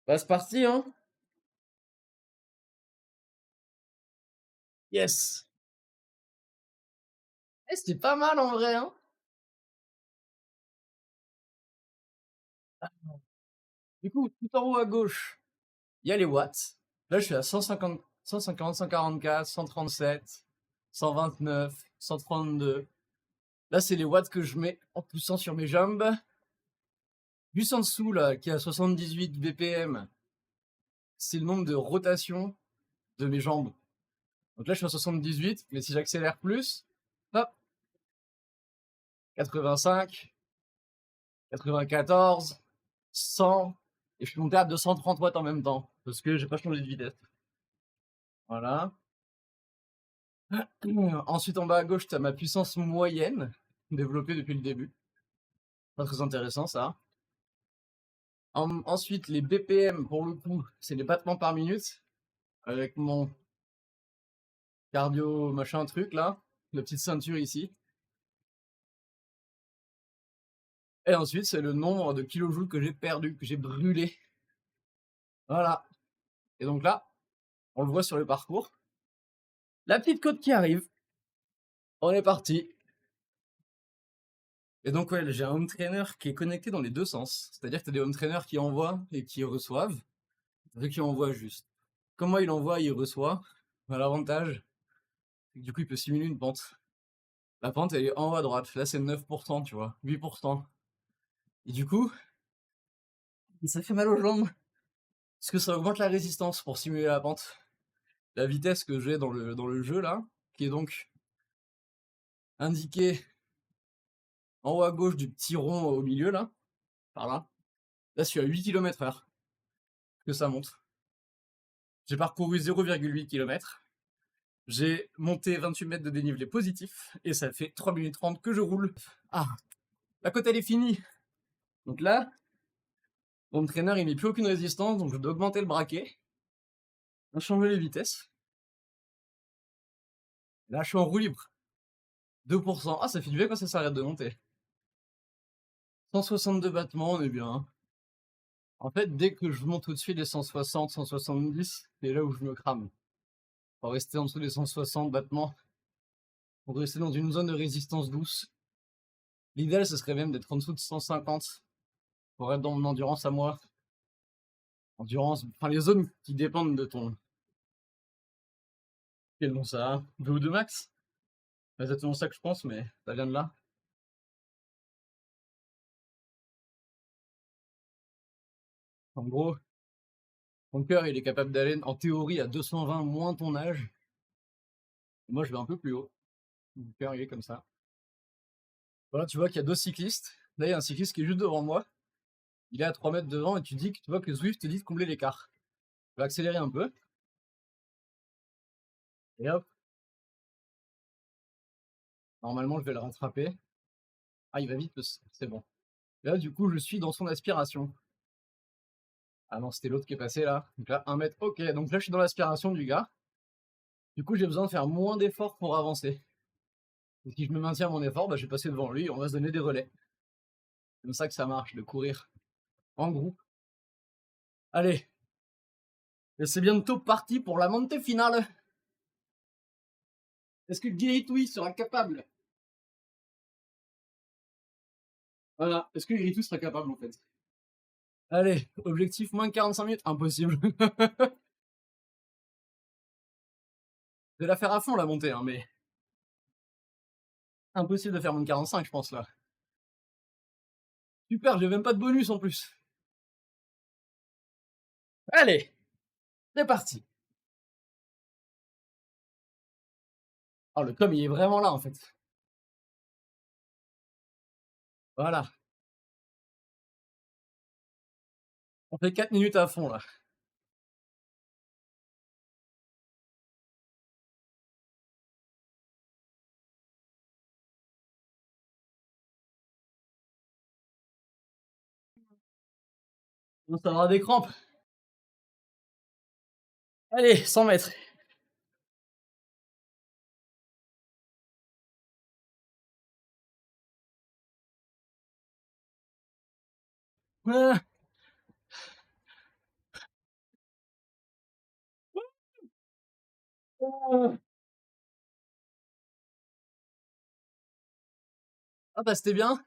Bah, c'est parti, hein. Yes. Eh, c'était pas mal en vrai, hein. Du coup, tout en haut à gauche, il y a les watts. Là, je suis à 150, 150, 144, 137, 129, 132. Là, c'est les watts que je mets en poussant sur mes jambes. Juste en dessous, là, qui est à 78 BPM, c'est le nombre de rotations de mes jambes. Donc là, je suis à 78, mais si j'accélère plus, hop, 85, 94, 100, et je suis monté à 230 watts en même temps, parce que j'ai pas changé de vitesse. Voilà. Ensuite, en bas à gauche, tu as ma puissance moyenne, développée depuis le début. Pas très intéressant, ça. Ensuite, les BPM, pour le coup, c'est les battements par minute, avec mon cardio machin truc, là, la petite ceinture ici. Et ensuite, c'est le nombre de kilojoules que j'ai perdu, que j'ai brûlé. Voilà. Et donc là, on le voit sur le parcours. La petite côte qui arrive. On est parti. Et donc, ouais, j'ai un home trainer qui est connecté dans les deux sens. C'est-à-dire que tu as des home trainers qui envoient et qui reçoivent. Ceux qui envoient juste. Comme moi, il envoie, il reçoit. On a l'avantage, c'est que du coup, il peut simuler une pente. La pente, elle est en haut à droite. Là, c'est 9%, tu vois. 8%. Et du coup, ça fait mal aux jambes. Parce que ça augmente la résistance pour simuler la pente. La vitesse que j'ai dans le jeu, là, qui est donc indiquée en haut à gauche du petit rond au milieu, là, par là. Là, je suis à 8 km/h que ça monte. J'ai parcouru 0,8 km. J'ai monté 28 mètres de dénivelé positif et ça fait 3 minutes 30 que je roule. Ah, la côte elle est finie. Donc là, mon traîneur il met plus aucune résistance, donc je dois augmenter le braquet, changer les vitesses. Là, je suis en roue libre. 2%. Ah, ça fait du bien quand ça s'arrête de monter. 162 battements, on est bien. En fait, dès que je monte au-dessus des 160, 170, c'est là où je me crame. Faut rester en dessous des 160 battements. Pour rester dans une zone de résistance douce. L'idéal, ce serait même d'être en dessous de 150 pour être dans mon endurance à moi. Endurance, enfin les zones qui dépendent de ton. Quel nom ça a VO2 max? C'est exactement ça que je pense, mais ça vient de là. En gros, ton cœur il est capable d'aller en théorie à 220 moins ton âge. Et moi je vais un peu plus haut. Mon cœur il est comme ça. Voilà, tu vois qu'il y a deux cyclistes. Là, il y a un cycliste qui est juste devant moi. Il est à 3 mètres devant et tu vois que Zwift te dit de combler l'écart. Je vais accélérer un peu. Et hop, normalement je vais le rattraper. Ah, il va vite, c'est bon. Et là, du coup, je suis dans son aspiration. Ah non, c'était l'autre qui est passé là. Donc là, 1 mètre. Ok, donc là, je suis dans l'aspiration du gars. Du coup, j'ai besoin de faire moins d'efforts pour avancer. Et si je me maintiens à mon effort, bah, je vais passer devant lui et on va se donner des relais. C'est comme ça que ça marche, de courir en groupe. Allez, et c'est bientôt parti pour la montée finale. Est-ce que Guéritouille sera capable? Voilà, est-ce que Guéritouille sera capable en fait? Allez, objectif moins 45 minutes, impossible. Je vais la faire à fond la montée, hein, mais impossible de faire moins de 45, je pense là. Super, j'ai même pas de bonus en plus. Allez, c'est parti. Oh, le com, il est vraiment là en fait. Voilà, on fait 4 minutes à fond là. On ça aura des crampes. Allez, 100 mètres. Ah, Ah bah, c'était bien.